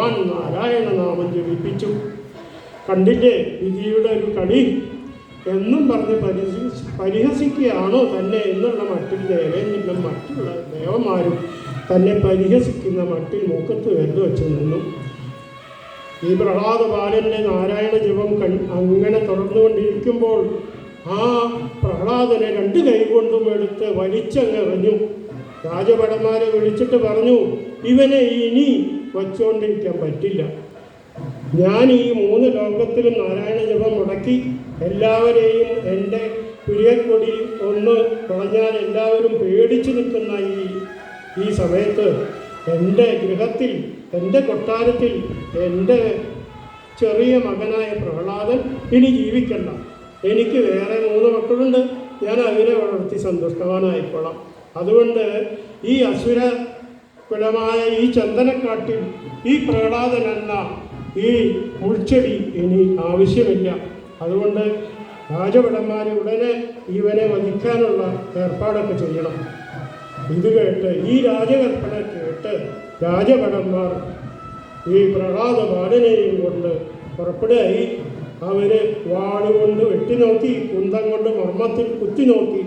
ഭഗവാൻ നാരായണ നാമം ജപിപ്പിച്ചു. കണ്ടില്ലേ വിധിയുടെ ഒരു കളി എന്നും പറഞ്ഞ് പരിഹസിക്കുകയാണോ തന്നെ എന്നുള്ള മട്ടിൽ ദേവേന്ദ്രനും മറ്റുള്ള ദേവന്മാരും തന്നെ പരിഹസിക്കുന്ന മട്ടിൽ മൂക്കത്ത് വെല്ല് വെച്ച് നിന്നു. ഈ പ്രഹ്ലാദ ബാലൻ്റെ നാരായണ ജപം അങ്ങനെ തുടർന്നുകൊണ്ടിരിക്കുമ്പോൾ ആ പ്രഹ്ലാദനെ 2 കൈകൊണ്ടും എടുത്ത് വലിച്ചങ്ങെറിഞ്ഞു. രാജഭടന്മാരെ വിളിച്ചിട്ട് പറഞ്ഞു, ഇവനെ ഇനി വച്ചുകൊണ്ടിരിക്കാൻ പറ്റില്ല. ഞാൻ ഈ 3 ലോകത്തിലും നാരായണ ജപം മുടക്കി എല്ലാവരെയും എൻ്റെ പിരിയക്കൊടി ഒന്ന് കളഞ്ഞാൽ എല്ലാവരും പേടിച്ചു നിൽക്കുന്ന ഈ സമയത്ത് എൻ്റെ ഗൃഹത്തിൽ, എൻ്റെ കൊട്ടാരത്തിൽ എൻ്റെ ചെറിയ മകനായ പ്രഹ്ലാദൻ ഇനി ജീവിക്കണ്ട. എനിക്ക് വേറെ 3 മക്കളുണ്ട്, ഞാൻ അവരെ വളർത്തി സന്തുഷ്ടവാനായിക്കൊള്ളാം. അതുകൊണ്ട് ഈ അസുര കുലമായ ഈ ചന്ദനക്കാട്ടിൽ ഈ പ്രഹ്ലാദനെന്ന ഈ മുൾച്ചെടി ഇനി ആവശ്യമില്ല. അതുകൊണ്ട് രാജഭടന്മാർ ഉടനെ ഇവനെ വധിക്കാനുള്ള ഏർപ്പാടൊക്കെ ചെയ്യണം. ഇത് കേട്ട് ഈ രാജകൽപ്പന കേട്ട് രാജഭടന്മാർ ഈ പ്രഹ്ലാദ ബാലനെയും കൊണ്ട് പുറപ്പെടുകയായി. അവർ വാളുകൊണ്ട് വെട്ടി നോക്കി, കുന്തം കൊണ്ട് മർമ്മത്തിൽ കുത്തി നോക്കി.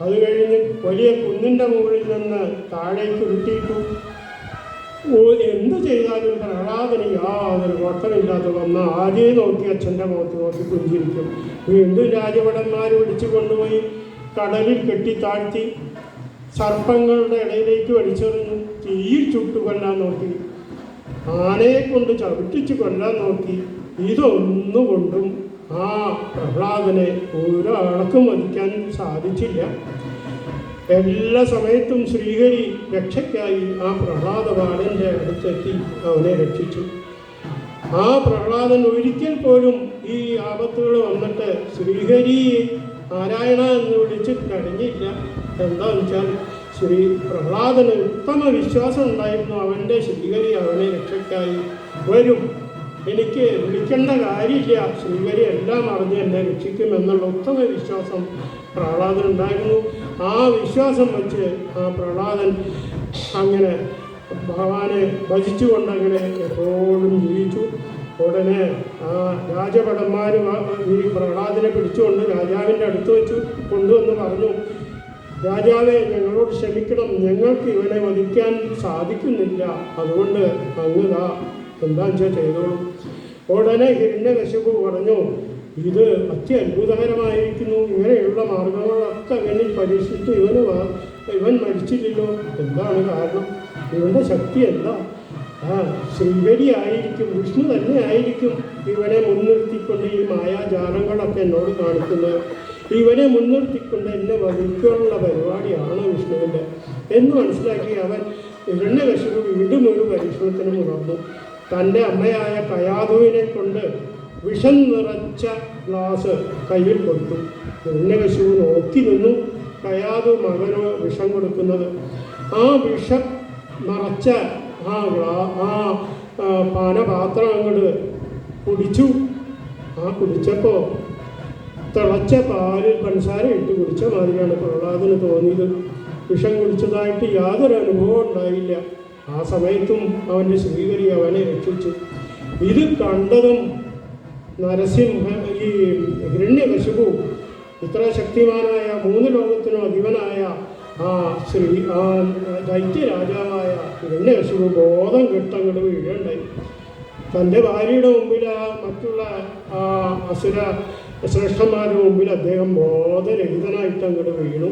അത് കഴിഞ്ഞ് വലിയ കുന്നിൻ്റെ മുകളിൽ നിന്ന് താഴേക്ക് വിട്ടിട്ടു. എന്ത് ചെയ്താലും പ്രഹ്ലാദന് യാതൊരു കോട്ടമില്ലാതെ വന്ന ആദ്യം നോക്കി അച്ഛൻ്റെ മുഖത്ത് നോക്കി പുഞ്ചിരിക്കും. വീണ്ടും രാജഭടന്മാർ പിടിച്ചു കൊണ്ടുപോയി കടലിൽ കെട്ടി താഴ്ത്തി സർപ്പങ്ങളുടെ ഇടയിലേക്ക് വലിച്ചെറിഞ്ഞു. തീയിൽ ചുട്ടു കൊല്ലാൻ നോക്കി, ആനയെ കൊണ്ട് ചവിട്ടിച്ച് കൊല്ലാൻ നോക്കി. ഇതൊന്നുകൊണ്ടും ആ പ്രഹ്ലാദനെ ഒരാൾക്കും വധിക്കാൻ സാധിച്ചില്ല. എല്ലാ സമയത്തും ശ്രീഹരി രക്ഷയ്ക്കായി ആ പ്രഹ്ലാദ ബാലൻ്റെ അടുത്തെത്തി അവനെ രക്ഷിച്ചു. ആ പ്രഹ്ലാദൻ ഒരിക്കൽ പോലും ഈ ആപത്തുകൾ വന്നിട്ട് ശ്രീഹരി നാരായണ എന്ന് വിളിച്ച് കഴിഞ്ഞില്ല. എന്താണെന്ന് വെച്ചാൽ പ്രഹ്ലാദന് ഉത്തമ വിശ്വാസം ഉണ്ടായിരുന്നു. അവൻ്റെ ശ്രീഹരി അവനെ രക്ഷയ്ക്കായി വരും, എനിക്ക് വിളിക്കേണ്ട കാര്യമില്ല, ശ്രീഹരി എല്ലാം അറിഞ്ഞ് എന്നെ രക്ഷിക്കുമെന്നുള്ള ഉത്തമ വിശ്വാസം പ്രഹ്ലാദനുണ്ടായിരുന്നു. ആ വിശ്വാസം വെച്ച് ആ പ്രഹ്ലാദൻ അങ്ങനെ ഭഗവാനെ ഭജിച്ചുകൊണ്ടങ്ങനെ എപ്പോഴും ജീവിച്ചു. ഉടനെ ആ രാജഭടന്മാർ ഈ പ്രഹ്ലാദനെ പിടിച്ചുകൊണ്ട് രാജാവിൻ്റെ അടുത്ത് വെച്ച് കൊണ്ടുവന്ന് പറഞ്ഞു, രാജാവേ, ഞങ്ങളോട് ക്ഷമിക്കണം, ഞങ്ങൾക്ക് ഇവനെ വധിക്കാൻ സാധിക്കുന്നില്ല, അതുകൊണ്ട് അങ്ങ് എന്താണെന്ന് വെച്ചാൽ ചെയ്തോളൂ. ഉടനെ ഹിരണ്യകശിപു പറഞ്ഞു, ഇത് അത്യത്ഭുതകരമായിരിക്കുന്നു, ഇങ്ങനെയുള്ള മാർഗങ്ങളൊക്കെ അവനിൽ പരീക്ഷിച്ചു, ഇവൻ മരിച്ചില്ലല്ലോ, എന്താണ് കാരണം? ഇവൻ്റെ ശക്തി എന്താ? ശ്രീഹരി ആയിരിക്കും, വിഷ്ണു തന്നെ ആയിരിക്കും ഇവനെ മുൻനിർത്തിക്കൊണ്ട് ഈ മായാജാലങ്ങളൊക്കെ എന്നോട് കാണിക്കുന്നത്. ഇവനെ മുൻനിർത്തിക്കൊണ്ട് എന്നെ വധിക്കാനുള്ള പരിപാടിയാണ് വിഷ്ണുവിൻ്റെ എന്ന് മനസ്സിലാക്കി അവൻ ഹിരണ്യകശിപു വീണ്ടും ഒരു പരീക്ഷണത്തിന് മുതിർന്നു. തൻ്റെ അമ്മയായ കയാധുവിനെ കൊണ്ട് വിഷം നിറച്ച ഗ്ലാസ് കയ്യിൽ കൊടുത്തു. ഹിരണ്യകശിപു നോക്കി നിന്നു കയാധു മകനോ വിഷം കൊടുക്കുന്നത്. ആ വിഷം നിറച്ച ആ പാനപാത്രം അങ്ങോട്ട് കുടിച്ചു. കുടിച്ചപ്പോൾ തിളച്ച പാലിൽ പഞ്ചസാര ഇട്ട് കുടിച്ച മാതിരിയാണ് പ്രഹ്ലാദന് തോന്നിയത്. വിഷം കുടിച്ചതായിട്ട് യാതൊരു അനുഭവം ഉണ്ടായില്ല. ആ സമയത്തും അവൻ്റെ ശ്രീഹരി അവനെ രക്ഷിച്ചു. ഇത് കണ്ടതും ഈ ഹിരണ്യകശിപു ഇത്ര ശക്തിമാനായ 3 ലോകത്തിനും അധിപനായ ആ ദൈത്യരാജാവായ ഹിരണ്യകശിപു ബോധം കെട്ടങ്ങോട്ട് വീഴുകയുണ്ടായി. തൻ്റെ ഭാര്യയുടെ മുമ്പിൽ മറ്റുള്ള അസുര ശ്രേഷ്ഠന്മാരുടെ മുമ്പിൽ അദ്ദേഹം ബോധരഹിതനായിട്ട് അങ്ങോട്ട് വീണു.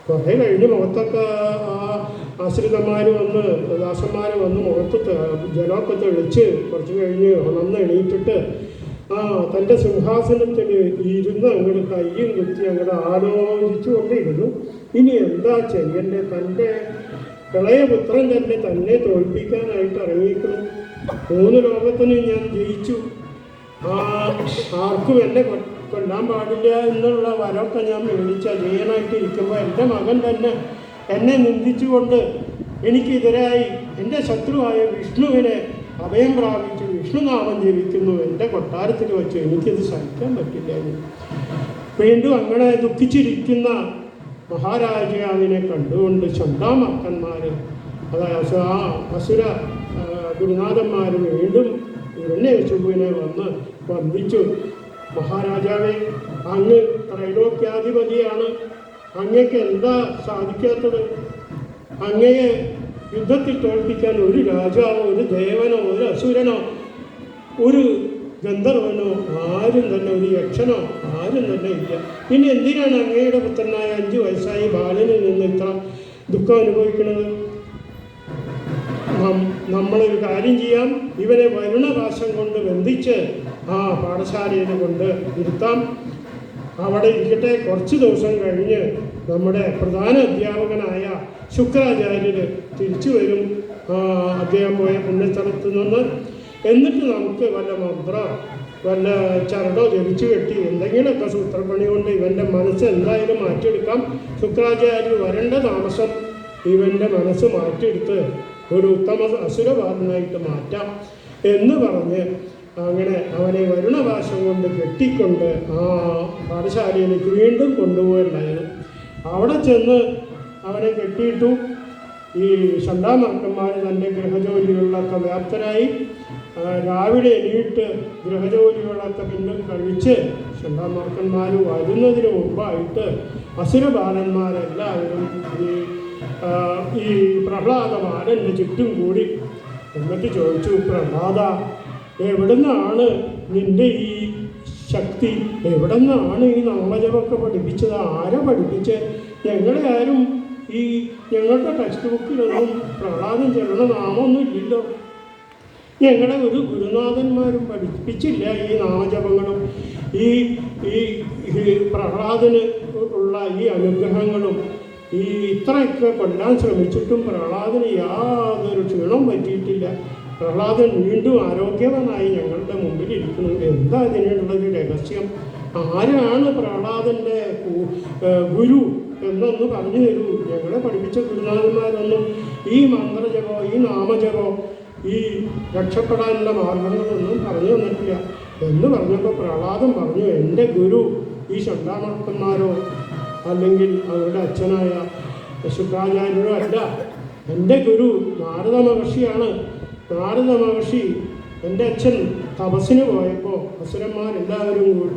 കുറേ കഴിഞ്ഞ് മുഖത്തൊക്കെ ആശ്രിതന്മാർ വന്ന് ദാസന്മാർ വന്ന് മുഖത്ത് ജലമൊക്കെ തെളിച്ച് കുറച്ച് കഴിഞ്ഞ് ഉണർന്ന് എണീറ്റിട്ട് തൻ്റെ സിംഹാസനത്തിൽ ഇരുന്ന് അങ്ങോട്ട് കയ്യും കുത്തി അങ്ങോട്ട് ആലോചിച്ചു കൊണ്ടിരുന്നു. ഇനി എന്താ ചെയ്യണ്ടേ? തൻ്റെ ഇളയപുത്രൻ തന്നെ തോൽപ്പിക്കാനായിട്ട് ഇറങ്ങിയിരിക്കുന്നു. 3 ലോകത്തിന് ഞാൻ ജയിച്ചു, ആർക്കും എന്നെ കൊല്ലാൻ പാടില്ല എന്നുള്ള വരമൊക്കെ ഞാൻ മേടിച്ച ജയനായിട്ട് ഇരിക്കുമ്പോൾ എൻ്റെ മകൻ തന്നെ എന്നെ നിന്ദിച്ചുകൊണ്ട് എനിക്കെതിരായി എൻ്റെ ശത്രുവായ വിഷ്ണുവിനെ അഭയം പ്രാപിച്ച് വിഷ്ണുനാമം ജപിക്കുന്നു. എൻ്റെ കൊട്ടാരത്തിൽ വെച്ച് എനിക്കത് സഹിക്കാൻ പറ്റില്ലായിരുന്നു. വീണ്ടും അങ്ങനെ ദുഃഖിച്ചിരിക്കുന്ന മഹാരാജാവിനെ കണ്ടുകൊണ്ട് ചണ്ടാമക്കന്മാർ, അതായത് ആ അസുര ഗുരുനാഥന്മാർ വീണ്ടും ഹിരണ്യകശിപുവിനെ വന്ന് വന്ദിച്ചു. മഹാരാജാവേ, അങ്ങ് ത്രൈലോക്യാധിപതിയാണ്, അങ്ങക്ക് എന്താ സാധിക്കാത്തത്? അങ്ങയെ യുദ്ധത്തിൽ തോൽപ്പിക്കാൻ ഒരു രാജാവോ ഒരു ദേവനോ ഒരു അസുരനോ ഒരു ഗന്ധർവനോ ആരും തന്നെ, ഒരു യക്ഷനോ ആരും തന്നെ ഇല്ല. പിന്നെ എന്തിനാണ് അങ്ങയുടെ പുത്രനായ 5 വയസ്സായി ബാലനിൽ നിന്ന് ഇത്ര ദുഃഖം അനുഭവിക്കുന്നത്? നമ്മളൊരു കാര്യം ചെയ്യാം, ഇവനെ വരുണപാശം കൊണ്ട് ബന്ധിച്ച് ആ പാഠശാലയിൽ കൊണ്ട് ഇരുത്താം. അവിടെ ഇരിക്കട്ടെ. കുറച്ച് ദിവസം കഴിഞ്ഞ് നമ്മുടെ പ്രധാന അധ്യാപകനായ ശുക്രാചാര്യർ തിരിച്ചു വരും അദ്ദേഹം പോയ പുണ്യസ്ഥലത്ത് നിന്ന്. എന്നിട്ട് നമുക്ക് വല്ല മന്ത്രോ വല്ല ചരടോ ജപിച്ചു കെട്ടി എന്തെങ്കിലുമൊക്കെ സൂത്രപ്പണി കൊണ്ട് ഇവൻ്റെ മനസ്സ് എന്തായാലും മാറ്റിയെടുക്കാം. ശുക്രാചാര്യർ വരേണ്ട താമസം ഇവൻ്റെ മനസ്സ് മാറ്റിയെടുത്ത് ഒരു ഉത്തമ അസുരബാലനായിട്ട് മാറ്റാം എന്ന് പറഞ്ഞ് അങ്ങനെ അവനെ വരുണപാശം കൊണ്ട് കെട്ടിക്കൊണ്ട് ആ പാഠശാലയിലേക്ക് വീണ്ടും കൊണ്ടുപോയിട്ടുണ്ടായിരുന്നു. അവിടെ ചെന്ന് അവനെ കെട്ടിയിട്ടു. ഈ ഷണ്ടാമാർക്കന്മാർ തൻ്റെ ഗൃഹജോലികളിലൊക്കെ വ്യാപ്തരായി. രാവിലെ എണീറ്റ് ഗൃഹജോലികളൊക്കെ പിന്നിൽ കഴിച്ച് ഷണ്ടാമാർക്കന്മാർ വരുന്നതിന് മുമ്പായിട്ട് അസുരബാലന്മാരെല്ലാവരും ഈ പ്രഹ്ലാദബാലൻ്റെ ചുറ്റും കൂടി. എന്നിട്ട് ചോദിച്ചു, പ്രഹ്ലാദ, എവിടുന്നാണ് നിൻ്റെ ഈ ശക്തി? എവിടുന്നാണ് ഈ നാമജപമൊക്കെ പഠിപ്പിച്ചത്? ആരെ പഠിപ്പിച്ച്? ഞങ്ങളെ ആരും ഞങ്ങളുടെ ടെക്സ്റ്റ് ബുക്കിലൊന്നും പ്രഹ്ലാദൻ ചെല്ലണ നാമമൊന്നും ഇല്ലല്ലോ. ഞങ്ങളുടെ ഒരു ഗുരുനാഥന്മാരും പഠിപ്പിച്ചില്ല ഈ നാമജപങ്ങളും ഈ പ്രഹ്ലാദന് ഉള്ള ഈ അനുഗ്രഹങ്ങളും. ഇത്രയൊക്കെ കൊല്ലാൻ ശ്രമിച്ചിട്ടും പ്രഹ്ലാദന് യാതൊരു ക്ഷീണവും പറ്റിയിട്ടില്ല. പ്രഹ്ലാദൻ വീണ്ടും ആരോഗ്യവാനായി ഞങ്ങളുടെ മുമ്പിൽ ഇരിക്കുന്നു. എന്താ ഇതിനുള്ളൊരു രഹസ്യം? ആരാണ് പ്രഹ്ലാദൻ്റെ ഗുരു എന്നൊന്ന് പറഞ്ഞു തരൂ. ഞങ്ങളെ പഠിപ്പിച്ച ഗുരുനാഥന്മാരൊന്നും ഈ മന്ത്രജപോ ഈ നാമജപോ ഈ രക്ഷപ്പെടാനുള്ള മാർഗങ്ങളൊന്നും പറഞ്ഞു തന്നിട്ടില്ല എന്ന് പറഞ്ഞപ്പോൾ പ്രഹ്ലാദൻ പറഞ്ഞു, എൻ്റെ ഗുരു ഈ ഷണ്ടാമാർക്കന്മാരോ അല്ലെങ്കിൽ അവരുടെ അച്ഛനായ ശുക്രാചാര്യരോ അല്ല. എൻ്റെ ഗുരു നാരദ മഹർഷിയാണ്. നാരദ മഹർഷി എൻ്റെ അച്ഛൻ തപസ്സിന് പോയപ്പോൾ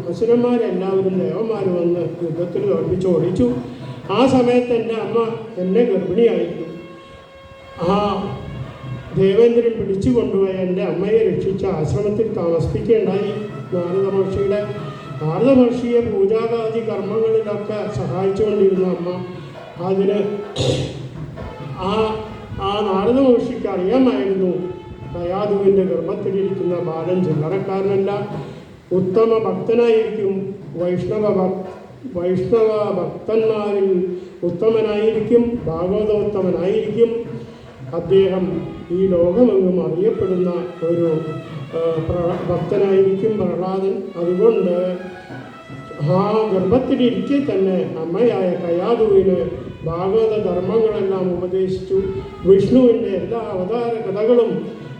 അസുരന്മാരെല്ലാവരും ദേവന്മാർ വന്ന് യുദ്ധത്തിൽ തോൽപ്പിച്ച് ഓടിച്ചു. ആ സമയത്ത് എൻ്റെ അമ്മ എന്നെ ഗർഭിണിയായിരുന്നു. ആ ദേവേന്ദ്രൻ പിടിച്ചു കൊണ്ടുപോയ എൻ്റെ അമ്മയെ രക്ഷിച്ച് ആശ്രമത്തിൽ താമസിപ്പിക്കുകയുണ്ടായി. നാരദ മഹർഷിയെ പൂജാകാദി കർമ്മങ്ങളിലൊക്കെ സഹായിച്ചുകൊണ്ടിരുന്ന അമ്മ അതിന് ആ നാരദ മഹർഷിക്ക് അറിയാമായിരുന്നു കയാധുവിൻ്റെ ഗർഭത്തിലിരിക്കുന്ന ബാലൻ ചില്ലറക്കാരനല്ല, ഉത്തമ ഭക്തനായിരിക്കും, വൈഷ്ണവ ഭക്തന്മാരിൽ ഉത്തമനായിരിക്കും, ഭാഗവതോത്തമനായിരിക്കും. അദ്ദേഹം ഈ ലോകമെങ്ങും അറിയപ്പെടുന്ന ഒരു ഭക്തനായിരിക്കും പ്രഹ്ലാദൻ. അതുകൊണ്ട് ആ ഗർഭത്തിലിരിക്കെ തന്നെ അമ്മയായ കയാധുവിന് ഭാഗവത ധർമ്മങ്ങളെല്ലാം ഉപദേശിച്ചു. വിഷ്ണുവിൻ്റെ എല്ലാ അവതാര കഥകളും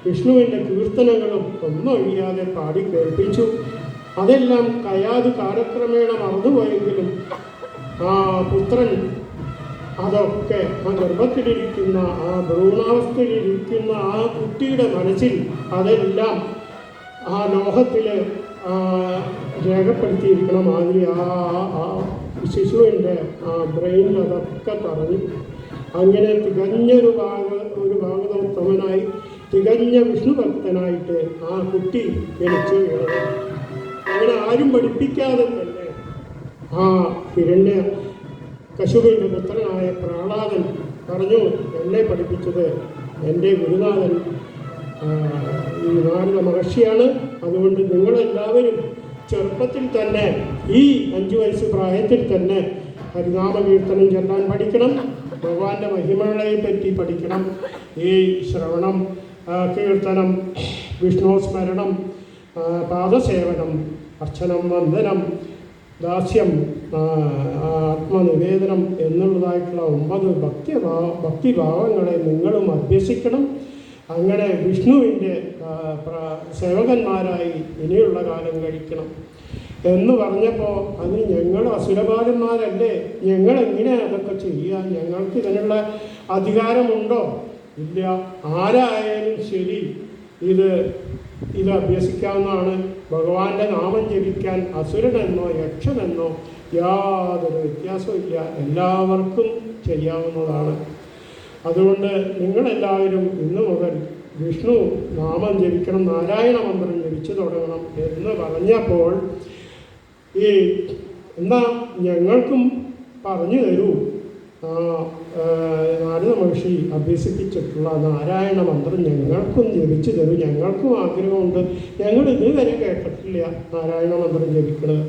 വിഷ്ണുവിൻ്റെ കീർത്തനങ്ങളും ഒന്നൊഴിയാതെ പാടി കേൾപ്പിച്ചു. അതെല്ലാം കയാധു കാലക്രമേണ മറന്നുപോയെങ്കിലും ആ പുത്രൻ അതൊക്കെ ആ ഗർഭത്തിലിരിക്കുന്ന ആ ഭ്രൂണാവസ്ഥയിലിരിക്കുന്ന ആ കുട്ടിയുടെ മനസ്സിൽ അതെല്ലാം ആ ലോഹത്തിൽ രേഖപ്പെടുത്തിയിരിക്കണ മാതിരി ആ ശിശുവിൻ്റെ ആ ബ്രെയിനിൽ അതൊക്കെ തറഞ്ഞു. അങ്ങനെ തികഞ്ഞൊരു ഭാഗവതോത്തമനായി തികഞ്ഞ വിഷ്ണു ഭക്തനായിട്ട് ആ കുട്ടി ജനിച്ചു വീണത്. അങ്ങനെ ആരും പഠിപ്പിക്കാതെ തന്നെ ആ ഹിരണ്യ കശുവിൻ്റെ പുത്രനായ പ്രഹ്ലാദൻ പറഞ്ഞു, എന്നെ പഠിപ്പിച്ചത് എൻ്റെ ഗുരുനാഥൻ ഈ നാരദ മഹർഷിയാണ്. അതുകൊണ്ട് നിങ്ങളെല്ലാവരും ചെറുപ്പത്തിൽ തന്നെ ഈ 5 വയസ്സ് പ്രായത്തിൽ തന്നെ ഹരിനാമ കീർത്തനം ചൊല്ലാൻ പഠിക്കണം. ഭഗവാന്റെ മഹിമകളെ പറ്റി പഠിക്കണം. ഈ ശ്രവണം, കീർത്തനം, വിഷ്ണു സ്മരണം, പാദസേവനം, അർച്ചനം, വന്ദനം, ദാസ്യം, ആത്മനിവേദനം എന്നുള്ളതായിട്ടുള്ള 9 ഭക്തിഭാവങ്ങളെ നിങ്ങളും അഭ്യസിക്കണം. അങ്ങനെ വിഷ്ണുവിൻ്റെ സേവകന്മാരായി ഇനിയുള്ള കാലം കഴിക്കണം എന്ന് പറഞ്ഞപ്പോൾ അതിന് ഞങ്ങൾ അസുരബാലന്മാരല്ലേ, ഞങ്ങളെങ്ങനെയാണ് അതൊക്കെ ചെയ്യുക? ഞങ്ങൾക്ക് ഇതിനുള്ള അധികാരമുണ്ടോ? ഇല്ല. ആരായാലും ശരി ഇത് അഭ്യസിക്കാവുന്നതാണ്. ഭഗവാന്റെ നാമം ജപിക്കാൻ അസുരനെന്നോ യക്ഷനെന്നോ യാതൊരു വ്യത്യാസവും ഇല്ല, എല്ലാവർക്കും ചെയ്യാവുന്നതാണ്. അതുകൊണ്ട് നിങ്ങളെല്ലാവരും ഇന്നു മുതൽ വിഷ്ണു നാമം ജപിക്കണം, നാരായണ മന്ത്രം ജപിച്ചു തുടങ്ങണം എന്ന് പറഞ്ഞപ്പോൾ എന്നാ ഞങ്ങൾക്കും പറഞ്ഞു തരൂ, നാരദ മഹർഷി അഭ്യസിപ്പിച്ചിട്ടുള്ള നാരായണ മന്ത്രം ഞങ്ങൾക്കും ജപിച്ചു തരൂ, ഞങ്ങൾക്കും ആഗ്രഹമുണ്ട്, ഞങ്ങൾ ഇതുവരെ കേട്ടിട്ടില്ല നാരായണ മന്ത്രം ജപിക്കുന്നത്.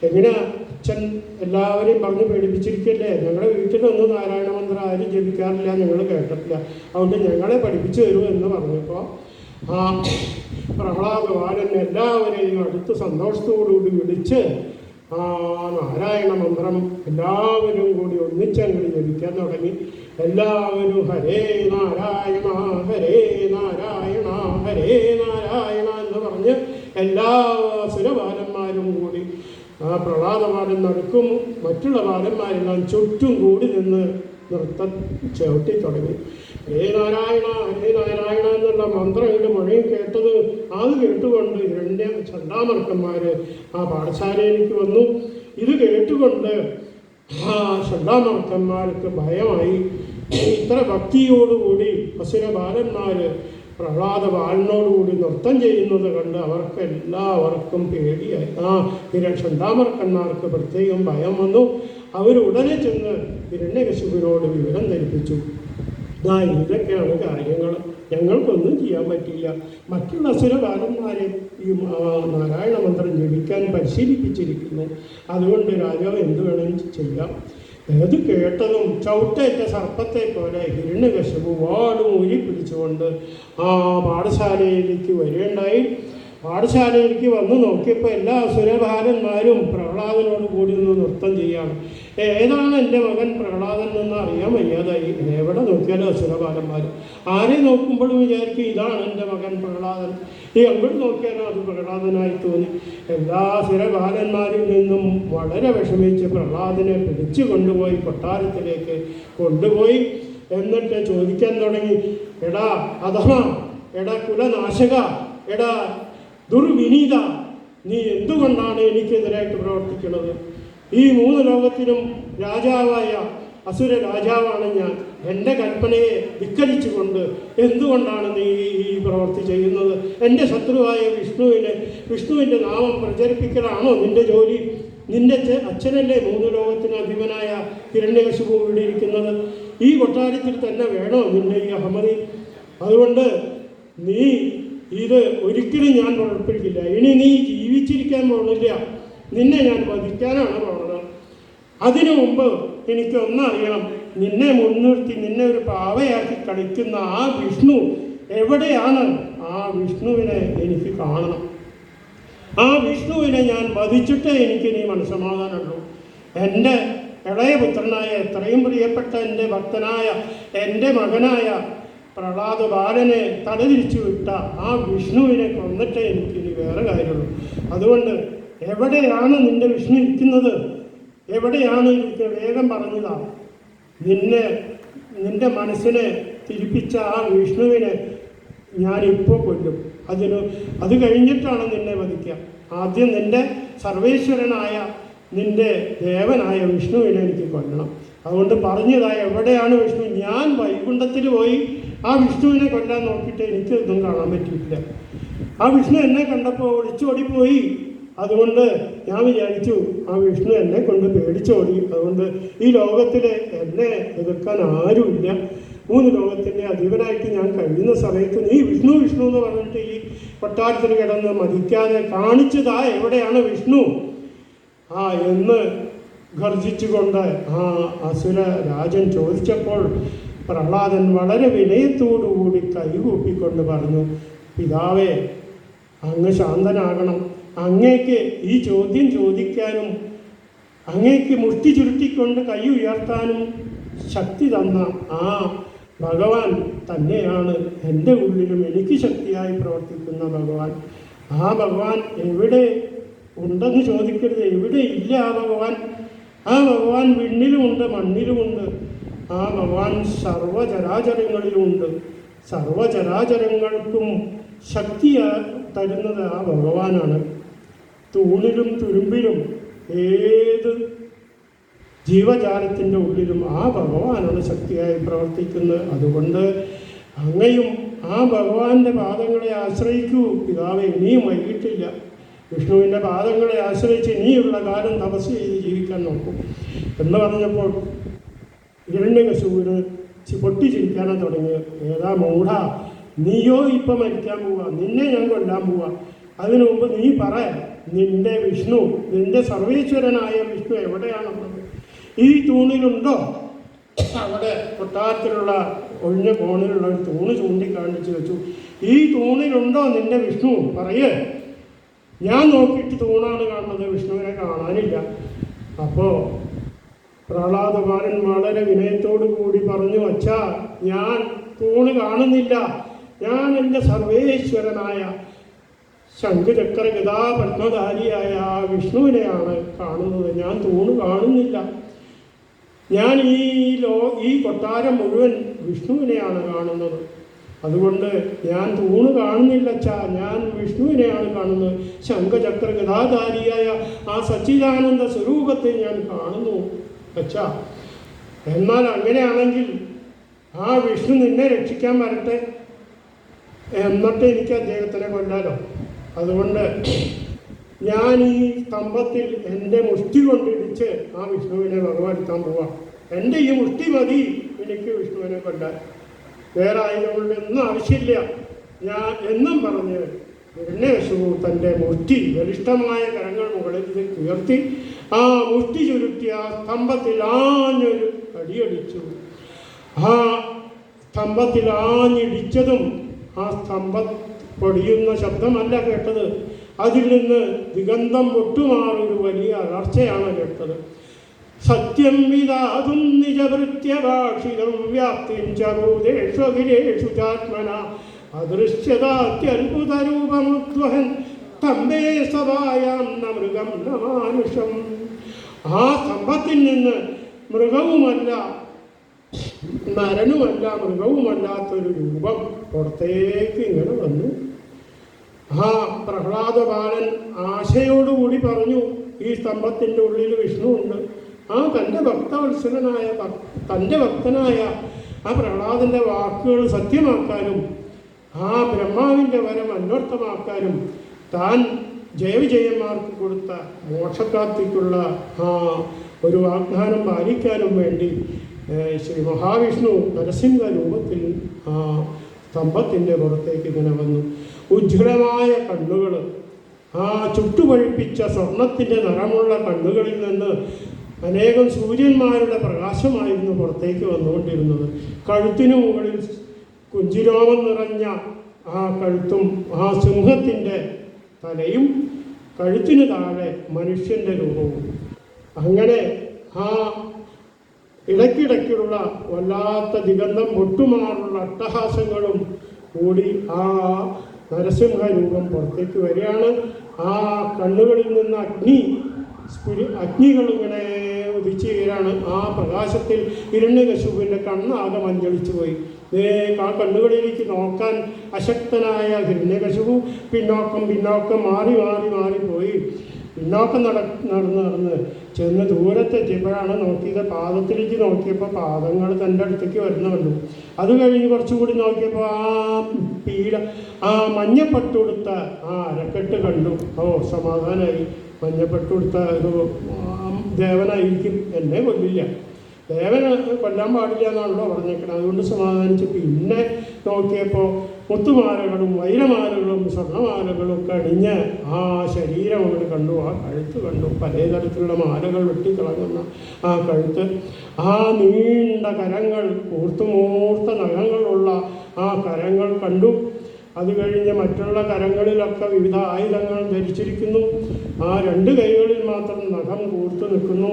എങ്ങനെയാ അച്ഛൻ എല്ലാവരെയും പറഞ്ഞ് പേടിപ്പിച്ചിരിക്കല്ലേ, ഞങ്ങളുടെ വീട്ടിലൊന്നും നാരായണ മന്ത്രം ആരും ജപിക്കാറില്ല, ഞങ്ങൾ കേട്ടിട്ടില്ല, അതുകൊണ്ട് ഞങ്ങളെ പഠിപ്പിച്ചു തരൂ എന്ന് പറഞ്ഞപ്പോൾ ആ പ്രഹ്ലാദ ബാലൻ എല്ലാവരെയും അടുത്ത് സന്തോഷത്തോടുകൂടി വിളിച്ച് ആ നാരായണ മന്ത്രം എല്ലാവരും കൂടി ഒന്നിച്ചങ്ങോട്ട് ജപിക്കാൻ തുടങ്ങി. എല്ലാവരും ഹരേ നാരായണ ഹരേ നാരായണ ഹരേ നാരായണ എന്ന് പറഞ്ഞ് എല്ലാ അസുരബാലന്മാരും കൂടി ആ പ്രഹ്ലാദബാലൻ നടക്കും, മറ്റുള്ള ബാലന്മാരെല്ലാം ചുറ്റും കൂടി നിന്ന് നൃത്തം ചവിട്ടി തുടങ്ങി. ഹരേ നാരായണ എന്നുള്ള മന്ത്രങ്ങളുടെ മഴയും കേട്ടത് അത് കേട്ടുകൊണ്ട് രണ്ട് ചണ്ടാമർക്കന്മാർ ആ പാഠശാലയിലേക്ക് വന്നു. ഇത് കേട്ടുകൊണ്ട് ആ ചണ്ടാമർക്കന്മാർക്ക് ഭയമായി. ഇത്ര ഭക്തിയോടുകൂടി അസുര ബാലന്മാർ പ്രഹ്ലാദ ബാലനോടുകൂടി നൃത്തം ചെയ്യുന്നത് കണ്ട് അവർക്ക് എല്ലാവർക്കും പേടിയായി. ചണ്ടാമർക്കന്മാർക്ക് പ്രത്യേകം ഭയം വന്നു. അവരുടനെ ചെന്ന് ഹിരണ്യകശിപുവിനോട് വിവരം ധരിപ്പിച്ചു. ഇതൊക്കെയാണ് കാര്യങ്ങൾ, ഞങ്ങൾക്കൊന്നും ചെയ്യാൻ പറ്റില്ല. മറ്റുള്ള അസുരബാലന്മാരെ ഈ നാരായണ മന്ത്രം ജപിക്കാൻ പരിശീലിപ്പിച്ചിരിക്കുന്നു, അതുകൊണ്ട് രാജാവ് എന്ത് വേണമെങ്കിൽ ചെയ്യാം. അത് കേട്ടതും ചവിട്ടേറ്റ സർപ്പത്തെ പോലെ ഹിരണ്യകശിപു വാടും ഊരി പിടിച്ചുകൊണ്ട് ആ പാഠശാലയിലേക്ക് വരികയുണ്ടായി. പാഠശാലയിലേക്ക് വന്നു നോക്കിയപ്പോൾ എല്ലാ അസുരബാലന്മാരും പ്രഹ്ലാദനോട് കൂടി നിന്ന് നൃത്തം ചെയ്യാണ്. ഏതാണ് എൻ്റെ മകൻ പ്രഹ്ലാദൻ എന്ന് അറിയാൻ വയ്യാതായി. എവിടെ നോക്കിയാലും അസുരബാലന്മാർ. ആരെ നോക്കുമ്പോഴും വിചാരിക്കും ഇതാണ് എൻ്റെ മകൻ പ്രഹ്ലാദൻ, എവിടെ നോക്കിയാലും അത് പ്രഹ്ലാദനായി തോന്നി. എല്ലാ അസുരബാലന്മാരിൽ നിന്നും വളരെ വിഷമിച്ച് പ്രഹ്ലാദനെ പിടിച്ചു കൊണ്ടുപോയി കൊട്ടാരത്തിലേക്ക് കൊണ്ടുപോയി. എന്നിട്ട് ചോദിക്കാൻ തുടങ്ങി, എടാ അധമ, എടാ കുലനാശക, എടാ ദുർവിനീത, നീ എന്തുകൊണ്ടാണ് എനിക്കെതിരായിട്ട് പ്രവർത്തിക്കുന്നത്? ഈ 3 ലോകത്തിനും രാജാവായ അസുര രാജാവാണ് ഞാൻ. എൻ്റെ കൽപ്പനയെ ധിക്കരിച്ചുകൊണ്ട് എന്തുകൊണ്ടാണ് നീ ഈ പ്രവൃത്തി ചെയ്യുന്നത്? എൻ്റെ ശത്രുവായ വിഷ്ണുവിൻ്റെ നാമം പ്രചരിപ്പിക്കലാണോ നിൻ്റെ ജോലി? നിൻ്റെ അച്ഛനല്ലേ 3 ലോകത്തിന് അധിപനായ ഹിരണ്യകശിപു ഇവിടെ ഇരിക്കുന്നത്? ഈ കൊട്ടാരത്തിൽ തന്നെ വേണോ നിൻ്റെ ഈ അഹമ്മതി? അതുകൊണ്ട് നീ ഇത് ഒരിക്കലും ഞാൻ ഉറപ്പിക്കില്ല. ഇനി നീ ജീവിച്ചിരിക്കാൻ പോകുന്നില്ല, നിന്നെ ഞാൻ വധിക്കാനാണ് പോകുന്നത്. അതിനു മുമ്പ് എനിക്ക് ഒന്നറിയണം, നിന്നെ മുൻനിർത്തി നിന്നെ ഒരു പാവയാക്കി കളിക്കുന്ന ആ വിഷ്ണു എവിടെയാണ്? ആ വിഷ്ണുവിനെ എനിക്ക് കാണണം. ആ വിഷ്ണുവിനെ ഞാൻ വധിച്ചിട്ടേ എനിക്ക് നീ മനസ്സമാധാനമുള്ളൂ. എൻ്റെ ഇളയ പുത്രനായ എത്രയും പ്രിയപ്പെട്ട എൻ്റെ ഭക്തനായ എൻ്റെ മകനായ പ്രഹ്ലാദ ബാലനെ തലതിരിച്ചു വിട്ട ആ വിഷ്ണുവിനെ കൊന്നിട്ടേ എനിക്കിനി വേറെ കാര്യമുള്ളൂ. അതുകൊണ്ട് എവിടെയാണ് നിൻ്റെ വിഷ്ണു ഇരിക്കുന്നത്? എവിടെയാണ് ഇരിക്കുന്നത്? വേഗം പറഞ്ഞതാ. നിൻ്റെ മനസ്സിനെ തിരിപ്പിച്ച ആ വിഷ്ണുവിനെ ഞാനിപ്പോൾ കൊല്ലും. അത് കഴിഞ്ഞിട്ടാണ് നിന്നെ വധിക്കുക. ആദ്യം നിൻ്റെ സർവേശ്വരനായ നിൻ്റെ ദേവനായ വിഷ്ണുവിനെ എനിക്ക് കൊല്ലണം. അതുകൊണ്ട് പറഞ്ഞതാ, എവിടെയാണ് വിഷ്ണു? ഞാൻ വൈകുണ്ഠത്തിൽ പോയി ആ വിഷ്ണുവിനെ കൊല്ലാൻ നോക്കിയിട്ട് എനിക്കൊന്നും കാണാൻ പറ്റിയിട്ടില്ല. ആ വിഷ്ണു എന്നെ കണ്ടപ്പോൾ ഒളിച്ചോടിപ്പോയി. അതുകൊണ്ട് ഞാൻ വിചാരിച്ചു ആ വിഷ്ണു എന്നെ കൊണ്ട് പേടിച്ചോടി. അതുകൊണ്ട് ഈ ലോകത്തിൽ എന്നെ എതിർക്കാൻ ആരുമില്ല. 3 ലോകത്തിൻ്റെ അധിപനായിട്ട് ഞാൻ കഴിയുന്ന സമയത്ത് നീ വിഷ്ണു വിഷ്ണു എന്ന് പറഞ്ഞിട്ട് ഈ കൊട്ടാരത്തിൽ കിടന്ന് മതിക്കാതെ കാണിച്ചതാ എവിടെയാണ് വിഷ്ണു എന്ന് ഗർജിച്ചുകൊണ്ട് ആ അസുര രാജൻ ചോദിച്ചപ്പോൾ പ്രഹ്ലാദൻ വളരെ വിനയത്തോടുകൂടി കൈകൂപ്പിക്കൊണ്ട് പറഞ്ഞു, പിതാവേ, അങ്ങ് ശാന്തനാകണം. അങ്ങേക്ക് ഈ ചോദ്യം ചോദിക്കാനും അങ്ങേക്ക് മുഷ്ടി ചുരുട്ടിക്കൊണ്ട് കൈ ഉയർത്താനും ശക്തി തന്ന ആ ഭഗവാൻ തന്നെയാണ് എൻ്റെ ഉള്ളിലും എനിക്ക് ശക്തിയായി പ്രവർത്തിക്കുന്ന ഭഗവാൻ. ആ ഭഗവാൻ എവിടെ ഉണ്ടെന്ന് ചോദിക്കരുത്, എവിടെ ഇല്ല ആ ഭഗവാൻ. ആ ഭഗവാൻ വിണ്ണിലുമുണ്ട്, മണ്ണിലുമുണ്ട്. ആ ഭഗവാൻ സർവചരാചരങ്ങളിലുമുണ്ട്. സർവചരാചരങ്ങൾക്കും ശക്തി തരുന്നത് ആ ഭഗവാനാണ്. തൂണിലും തുരുമ്പിലും ഏത് ജീവജാലത്തിൻ്റെ ഉള്ളിലും ആ ഭഗവാനാണ് ശക്തിയായി പ്രവർത്തിക്കുന്നത്. അതുകൊണ്ട് അങ്ങയും ആ ഭഗവാന്റെ പാദങ്ങളെ ആശ്രയിക്കൂ പിതാവെ, ഇനിയും വൈകിട്ടില്ല. വിഷ്ണുവിൻ്റെ പാദങ്ങളെ ആശ്രയിച്ച് ഇനിയുള്ള കാലം തപസ് ചെയ്ത് ജീവിക്കാൻ നോക്കും എന്ന് പറഞ്ഞപ്പോൾ ഹിരണ്യകശിപുവിന് പൊട്ടിച്ചിരിക്കാനാണ് തുടങ്ങിയത്. ഏതാ മൂഢ, നീയോ ഇപ്പം മരിക്കാൻ പോവാ, നിന്നെ ഞാൻ കൊല്ലാൻ പോവാ. അതിനു മുമ്പ് നീ പറ, നിന്റെ വിഷ്ണു, നിന്റെ സർവേശ്വരനായ വിഷ്ണു എവിടെയാണെന്നത് ഈ തൂണിലുണ്ടോ? അവിടെ കൊട്ടാരത്തിലുള്ള ഒഴിഞ്ഞ കോണിലുള്ള ഒരു തൂണ് ചൂണ്ടിക്കാണിച്ച് വെച്ചു. ഈ തൂണിലുണ്ടോ നിന്റെ വിഷ്ണു? പറയേ. ഞാൻ നോക്കിയിട്ട് തൂണാണ് കാണുന്നത്, വിഷ്ണുവിനെ കാണാനില്ല. അപ്പോൾ പ്രഹ്ലാദമാരൻ വളരെ വിനയത്തോടു കൂടി പറഞ്ഞു, അച്ഛാ, ഞാൻ തൂണ് കാണുന്നില്ല, ഞാൻ എൻ്റെ സർവേശ്വരനായ ശംഖുചക്ര ഗദാ പത്മധാരിയായ ആ വിഷ്ണുവിനെയാണ് കാണുന്നത്. ഞാൻ തൂണ് കാണുന്നില്ല. ഞാൻ ഈ കൊട്ടാരം മുഴുവൻ വിഷ്ണുവിനെയാണ് കാണുന്നത്. അതുകൊണ്ട് ഞാൻ തൂണ് കാണുന്നില്ല അച്ഛാ, ഞാൻ വിഷ്ണുവിനെയാണ് കാണുന്നത്. ശംഖചക്ര ഗദാധാരിയായ ആ സച്ചിദാനന്ദ സ്വരൂപത്തെ ഞാൻ കാണുന്നു അച്ഛാ. എന്നാൽ അങ്ങനെയാണെങ്കിൽ ആ വിഷ്ണു നിന്നെ രക്ഷിക്കാൻ വരട്ടെ, എന്നിട്ട് എനിക്ക് അദ്ദേഹത്തിനെ കൊല്ലാലോ. അതുകൊണ്ട് ഞാൻ ഈ സ്തംഭത്തിൽ എൻ്റെ മുഷ്ടി കൊണ്ടിടിച്ച് ആ വിഷ്ണുവിനെ വകവരുത്താൻ പോവാം. എൻ്റെ ഈ മുഷ്ടി മതി എനിക്ക് വിഷ്ണുവിനെ കൊല്ലാൻ, വേറെ ആയുധങ്ങളുടെ ഒന്നും ആവശ്യമില്ല ഞാൻ എന്നും പറഞ്ഞ് ഹിരണ്യകശിപു തൻ്റെ മുഷ്ടി ബലിഷ്ഠമായ കരങ്ങൾ മുകളിൽ ഉയർത്തി ആ മുഷ്ടി ചുരുട്ടി ആ സ്തംഭത്തിൽ ആഞ്ഞൊരു അടിയടിച്ചു. ആ സ്തംഭത്തിൽ ആഞ്ഞിടിച്ചതും ആ സ്തംഭം പൊടിയുന്ന ശബ്ദമല്ല കേട്ടത്, അതിൽ നിന്ന് ദിഗന്ധം ഒട്ടുമാറൊരു വലിയ അലർച്ചയാണ് കേട്ടത്. സത്യം വിദാതും നിജഭൃത്യഭാഷിതം വ്യാപ്തിം ചൂതേഷ്വഖിലേഷു ചാത്മന അദൃശ്യതാത്യത്ഭുതരൂപമുദ്വഹൻ സ്തംഭേ സഭായാം ന മൃഗം ന മാനുഷം. ആ സ്തംഭത്തിൽ നിന്ന് മൃഗവുമല്ല നരനുമല്ല മൃഗവുമല്ലാത്തൊരു രൂപം പുറത്തേക്ക് ഇങ്ങനെ വന്നു. ആ പ്രഹ്ലാദബാലൻ ആശയോടുകൂടി പറഞ്ഞു, ഈ സ്തംഭത്തിൻ്റെ ഉള്ളിൽ വിഷ്ണു ഉണ്ട്. ആ തൻ്റെ ഭക്തവത്സലനായ തൻ്റെ ഭക്തനായ ആ പ്രഹ്ലാദൻ്റെ വാക്കുകൾ സത്യമാക്കാനും ആ ബ്രഹ്മാവിൻ്റെ വരം അന്വർത്ഥമാക്കാനും താൻ ജയവിജയന്മാർക്ക് കൊടുത്ത മോക്ഷപ്രാപ്തിക്കുള്ള ആ ഒരു വാഗ്ദാനം പാലിക്കാനും വേണ്ടി ശ്രീ മഹാവിഷ്ണു നരസിംഹ രൂപത്തിൽ ആ സ്തംഭത്തിൻ്റെ പുറത്തേക്ക് ഇങ്ങനെ വന്നു. ഉജ്ജ്വലമായ കണ്ണുകൾ, ആ ചുട്ടുപഴുപ്പിച്ച സ്വർണത്തിൻ്റെ നിറമുള്ള കണ്ണുകളിൽ നിന്ന് അനേകം സൂര്യന്മാരുടെ പ്രകാശമായിരുന്നു പുറത്തേക്ക് വന്നുകൊണ്ടിരുന്നത്. കഴുത്തിനു മുകളിൽ കുഞ്ചിരോമം നിറഞ്ഞ ആ കഴുത്തും ആ സിംഹത്തിൻ്റെ തലയും കഴുത്തിന് താഴെ മനുഷ്യൻ്റെ രൂപവും. അങ്ങനെ ആ ഇടയ്ക്കിടയ്ക്കുള്ള വല്ലാത്ത ദിഗന്ധം പൊട്ടുമാറുള്ള അട്ടഹാസങ്ങളും കൂടി ആ നരസിംഹ രൂപം പുറത്തേക്ക് വരികയാണ്. ആ കണ്ണുകളിൽ നിന്ന് അഗ്നികളിങ്ങനെ ഉദിച്ചു കയറാണ്. ആ പ്രകാശത്തിൽ ഹിരണ്യകശിപുവിൻ്റെ കണ്ണാകെ മഞ്ഞളിച്ചു പോയി. ആ കണ്ണുകളിലേക്ക് നോക്കാൻ അശക്തനായ ഹിരണ്യകശിപു പിന്നോക്കം മാറിപ്പോയി. പിന്നോക്കം നടന്ന് ചെന്ന് ദൂരത്തെത്തിയപ്പോഴാണ് നോക്കിയത്. പാദത്തിലേക്ക് നോക്കിയപ്പോൾ പാദങ്ങൾ തൻ്റെ അടുത്തേക്ക് വരുന്ന കണ്ടു. അത് കഴിഞ്ഞ് കുറച്ചുകൂടി നോക്കിയപ്പോൾ ആ മഞ്ഞപ്പട്ടുടുത്ത ആ അരക്കെട്ട് കണ്ടു. ഓ, സമാധാനമായി. മഞ്ഞപ്പട്ടുടുത്ത ഒരു ദേവനായിരിക്കും, എന്നെ കൊല്ലില്ല, ദേവനെ കൊല്ലാൻ പാടില്ല എന്നാണല്ലോ പറഞ്ഞേക്കണം. അതുകൊണ്ട് സമാധാനിച്ച് പിന്നെ നോക്കിയപ്പോൾ മുത്തുമാലകളും വൈരമാലകളും സ്വർണ്ണമാലകളും ഒക്കെ അണിഞ്ഞ് ആ ശരീരം അങ്ങോട്ട് കണ്ടു. ആ കഴുത്ത് കണ്ടു, പലതരത്തിലുള്ള മാലകൾ വെട്ടിത്തിളങ്ങുന്ന ആ കഴുത്ത്, ആ നീണ്ട കരങ്ങൾ, മൂർത്ത നഖങ്ങളുള്ള ആ കരങ്ങൾ കണ്ടു. അത് കഴിഞ്ഞ് മറ്റുള്ള കരങ്ങളിലൊക്കെ വിവിധ ആയുധങ്ങൾ ധരിച്ചിരിക്കുന്നു. ആ 2 കൈകളിൽ മാത്രം നഖം കൂർത്തു നിൽക്കുന്നു.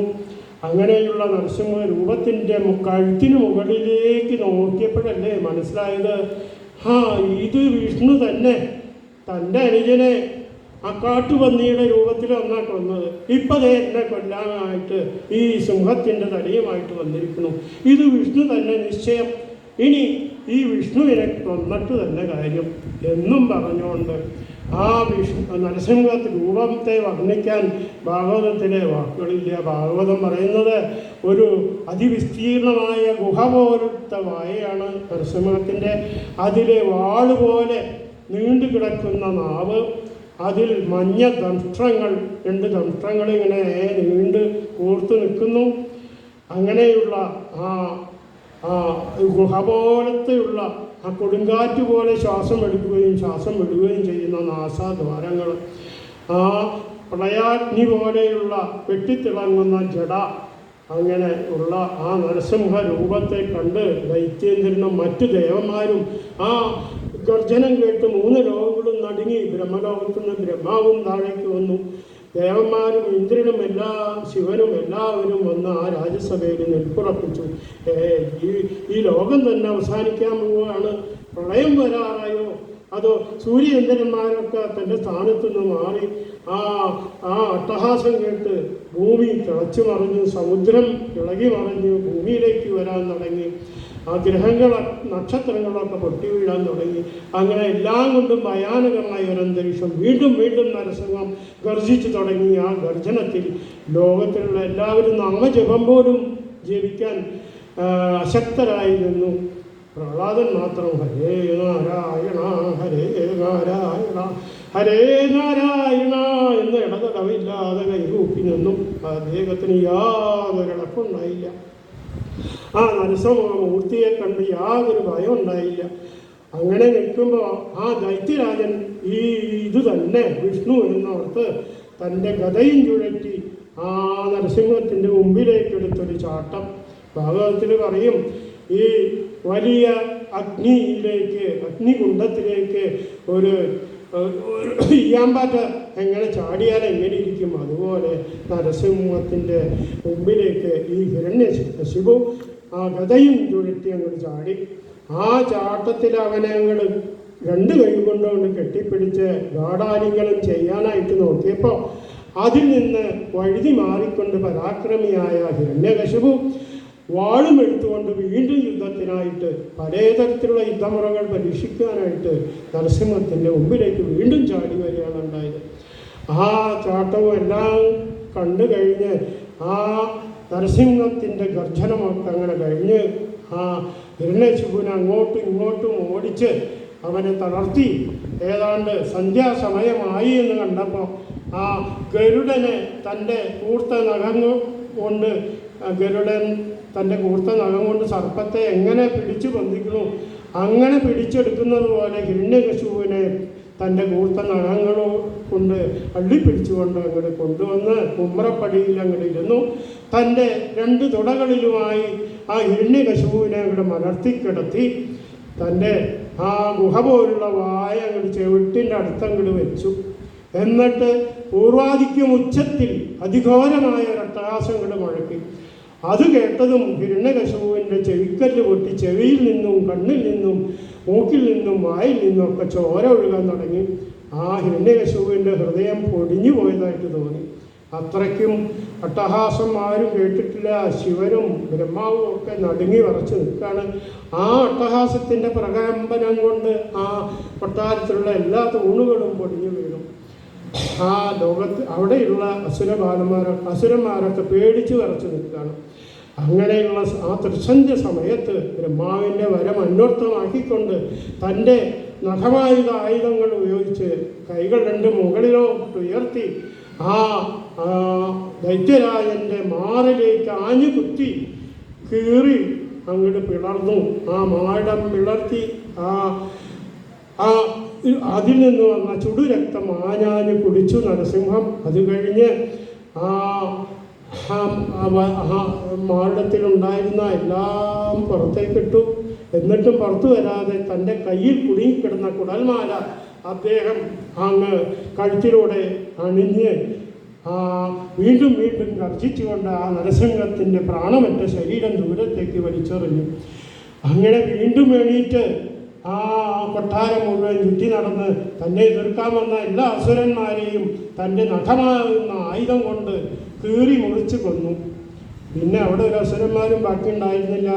അങ്ങനെയുള്ള നരസിംഹ രൂപത്തിൻ്റെ കഴുത്തിന് മുകളിലേക്ക് നോക്കിയപ്പോഴല്ലേ മനസ്സിലായത്, ഇത് വിഷ്ണു തന്നെ തൻ്റെ അനുജനെ ആ കാട്ടുപന്നിയുടെ രൂപത്തിൽ ഒന്നാ കൊന്നത്. ഇപ്പതേ എന്നെ കൊല്ലാനായിട്ട് ഈ സിംഹത്തിൻ്റെ തടിയുമായിട്ട് വന്നിരിക്കുന്നു. ഇത് വിഷ്ണു തന്നെ നിശ്ചയം. ഇനി ഈ വിഷ്ണുവിനെ കൊന്നിട്ട് തന്നെ കാര്യം എന്നും പറഞ്ഞുകൊണ്ട് ആ നരസിംഹ രൂപത്തെ വർണ്ണിക്കാൻ ഭാഗവതത്തിലെ വാക്കുകളില്ല. ഭാഗവതം പറയുന്നത് ഒരു അതിവിസ്തീർണമായ ഗുഹ പോലത്തെ വായയാണ് നരസിംഹത്തിൻ്റെ. അതിലെ വാളുപോലെ നീണ്ടു കിടക്കുന്ന നാവ്, അതിൽ മഞ്ഞ ദംഷ്ട്രങ്ങൾ, 2 ദംഷ്ട്രങ്ങൾ ഇങ്ങനെ നീണ്ട് കൂർത്തു നിൽക്കുന്നു. അങ്ങനെയുള്ള ആ ഗുഹ പോലത്തെയുള്ള ആ കൊടുങ്കാറ്റ് പോലെ ശ്വാസം എടുക്കുകയും ശ്വാസം വിടുകയും ചെയ്യുന്ന നാസാദ്വാരങ്ങൾ, ആ പ്രളയാഗ്നി പോലെയുള്ള വെട്ടിത്തിളങ്ങുന്ന ജട, അങ്ങനെ ഉള്ള ആ നരസിംഹ രൂപത്തെ കണ്ട് ദൈത്യേന്ദ്രനും മറ്റു ദേവന്മാരും ആ ഗർജനം കേട്ട് 3 ലോകങ്ങളും നടുങ്ങി. ബ്രഹ്മലോകത്തു നിന്ന് ബ്രഹ്മാവും താഴേക്ക് വന്നു. ദേവന്മാരും ഇന്ദ്രനും ശിവനും എല്ലാവരും വന്ന് ആ രാജ്യസഭയിൽ നിൽപ്പുറപ്പിച്ചു. ഈ ലോകം തന്നെ അവസാനിക്കാൻ പോവുകയാണ്, പ്രളയം വരാറായോ, അതോ സൂര്യചന്ദ്രന്മാരൊക്കെ തൻ്റെ സ്ഥാനത്ത് നിന്ന് മാറി ആ അട്ടഹാസം കേട്ട് ഭൂമി തിളച്ചു മറിഞ്ഞു, സമുദ്രം ഇളകി മറിഞ്ഞു, ഭൂമിയിലേക്ക് വരാൻ തുടങ്ങി, ആ നക്ഷത്രങ്ങളൊക്കെ പൊട്ടി വീഴാൻ തുടങ്ങി. അങ്ങനെ എല്ലാം കൊണ്ടും ഭയാനകമായ ഒരു അന്തരീക്ഷം. വീണ്ടും നരസിംഹം ഗർജിച്ചു തുടങ്ങി. ആ ഗർജനത്തിൽ ലോകത്തിലുള്ള എല്ലാവരും നാമജപം പോലും ജപിക്കാൻ അശക്തരായി നിന്നു. പ്രഹ്ലാദൻ മാത്രം ഹരേ നാരായണ ഹരേ നാരായണ ഹരേ നാരായണ എന്ന് ഇടതടവില്ലാതെ കൈകൂപ്പി നിന്നു. അദ്ദേഹത്തിന് യാതൊരു ഇളപ്പുണ്ടായില്ല. ആ നരസിംഹമൂർത്തിയെ കണ്ട് യാതൊരു ഭയം ഉണ്ടായില്ല. അങ്ങനെ നിൽക്കുമ്പോൾ ആ ദൈത്യരാജൻ ഇത് തന്നെ വിഷ്ണു എന്നോർത്ത് തൻ്റെ ഗദയും ചുഴറ്റി ആ നരസിംഹത്തിൻ്റെ മുമ്പിലേക്കെടുത്തൊരു ചാട്ടം. ഭാഗവതത്തിൽ പറയും, ഈ വലിയ അഗ്നികുണ്ഡത്തിലേക്ക് ഒരു ഇയാമ്പാറ്റ എങ്ങനെ ചാടിയാൽ എങ്ങനെ ഇരിക്കും, അതുപോലെ നരസിംഹത്തിൻ്റെ മുമ്പിലേക്ക് ഈ ഹിരണ്യകശിപു ആ ഗദയും ചുഴറ്റി അങ്ങോട്ട് ചാടി. ആ ചാട്ടത്തിൽ അവനെ അങ്ങോട്ട് 2 കൈ കൊണ്ടുകൊണ്ട് കെട്ടിപ്പിടിച്ച് ഗാഢാലിംഗനം ചെയ്യാനായിട്ട് നോക്കിയപ്പോൾ അതിൽ നിന്ന് വഴുതി മാറിക്കൊണ്ട് പരാക്രമിയായ ഹിരണ്യകശിപു വാളും എടുത്തുകൊണ്ട് വീണ്ടും യുദ്ധത്തിനായിട്ട് പലതരത്തിലുള്ള യുദ്ധമുറകൾ പരീക്ഷിക്കാനായിട്ട് നരസിംഹത്തിൻ്റെ മുമ്പിലേക്ക് വീണ്ടും ചാടി വരികയാണ് ഉണ്ടായത്. ആ ചാട്ടവും എല്ലാം കണ്ടു കഴിഞ്ഞ് ആ നരസിംഹത്തിൻ്റെ ഗർജനമൊക്കെ അങ്ങനെ കഴിഞ്ഞ് ആ ഹിരണ്യകശിപുവിനെ അങ്ങോട്ടും ഇങ്ങോട്ടും ഓടിച്ച് അവനെ തളർത്തി. ഏതാണ്ട് സന്ധ്യാസമയമായി എന്ന് കണ്ടപ്പോൾ ആ ഗരുഡനെ തൻ്റെ കൂർത്ത നഖം കൊണ്ട് ഗരുഡൻ തൻ്റെ കൂർത്ത നഖം കൊണ്ട് സർപ്പത്തെ എങ്ങനെ പിടിച്ചു ബന്ധിക്കുന്നു, അങ്ങനെ പിടിച്ചെടുക്കുന്നത് പോലെ ഹിരണ്യകശിപുവിനെ തൻ്റെ കൂർത്ത നഖങ്ങൾ കൊണ്ട് അള്ളിപ്പിടിച്ചുകൊണ്ട് അങ്ങോട്ട് കൊണ്ടുവന്ന് ഉമ്രപ്പടിയിൽ അങ്ങോട്ട് ഇരുന്നു. തൻ്റെ 2 തുടകളിലുമായി ആ ഹിരണ്യകശിപുവിനെ അങ്ങോട്ട് മലർത്തിക്കിടത്തി തൻ്റെ ആ ഗുഹ പോലുള്ള വായ അങ്ങോട്ട് ചെവിട്ടിൻ്റെ അടുത്തങ്ങോട്ട് വെച്ചു. എന്നിട്ട് പൂർവാധിക്യം ഉച്ചത്തിൽ അതിഘോരമായ ഒരു അട്ടഹാസം അങ്ങോട്ട് മുഴക്കി. അത് കേട്ടതും ഹിരണ്യകശിപുവിൻ്റെ ചെവിക്കല്ല് പൊട്ടി ചെവിയിൽ നിന്നും കണ്ണിൽ നിന്നും മൂക്കിൽ നിന്നും വായിൽ നിന്നും ഒക്കെ ചോര ഒഴുകാൻ തുടങ്ങി. ആ ഹിരണ്യകശിപുവിൻ്റെ ഹൃദയം പൊടിഞ്ഞു പോയതായിട്ട് തോന്നി. അത്രയ്ക്കും അട്ടഹാസം ആരും കേട്ടിട്ടില്ല. ശിവനും ബ്രഹ്മാവും ഒക്കെ നടുങ്ങി വിറച്ച് നിൽക്കുകയാണ്. ആ അട്ടഹാസത്തിൻ്റെ പ്രകമ്പനം കൊണ്ട് ആ കൊട്ടാരത്തിലുള്ള എല്ലാ തൂണുകളും പൊടിഞ്ഞു വീണു. ആ ലോകത്ത് അവിടെയുള്ള അസുരന്മാരൊക്കെ പേടിച്ച് വിറച്ച് നിൽക്കുകയാണ്. അങ്ങനെയുള്ള ആ ത്രിസന്ധ്യ സമയത്ത് ബ്രഹ്മാവിൻ്റെ വരം അന്വർത്ഥമാക്കിക്കൊണ്ട് തൻ്റെ നഖമായുധങ്ങൾ ഉപയോഗിച്ച് കൈകൾ 2 മുകളിലോട്ട് ഉയർത്തി ആ ദൈത്യരാജൻ്റെ മാറിലേക്ക് ആഞ്ഞു കുത്തി കീറി അങ്ങോട്ട് പിളർന്നു. ആ മാടം പിളർത്തി അതിൽ നിന്ന് വന്ന ചുടുരക്തം ആഞ്ഞാഞ്ഞ് കുടിച്ചു നരസിംഹം. അത് കഴിഞ്ഞ് മാടത്തിലുണ്ടായിരുന്ന എല്ലാം പുറത്തേക്കിട്ടു. എന്നിട്ടും പുറത്തു വരാതെ തൻ്റെ കയ്യിൽ കുടുങ്ങിക്കിടുന്ന കുടൽമാല അദ്ദേഹം അങ്ങ് കഴുത്തിലൂടെ അണിഞ്ഞ് വീണ്ടും ഗർജിച്ചുകൊണ്ട് ആ നരസിംഹത്തിൻ്റെ പ്രാണമറ്റ ശരീരം ദൂരത്തേക്ക് വലിച്ചെറിഞ്ഞു. അങ്ങനെ വീണ്ടും എണീറ്റ് ആ കൊട്ടാരം മുഴുവൻ ചുറ്റി നടന്ന് തന്നെ എതിർക്കാൻ വന്ന എല്ലാ അസുരന്മാരെയും തൻ്റെ നഖമാകുന്ന ആയുധം കൊണ്ട് കീറി മുറിച്ച് കൊന്നു. പിന്നെ അവിടെ ഒരു അസുരന്മാരും ബാക്കിയുണ്ടായിരുന്നില്ല.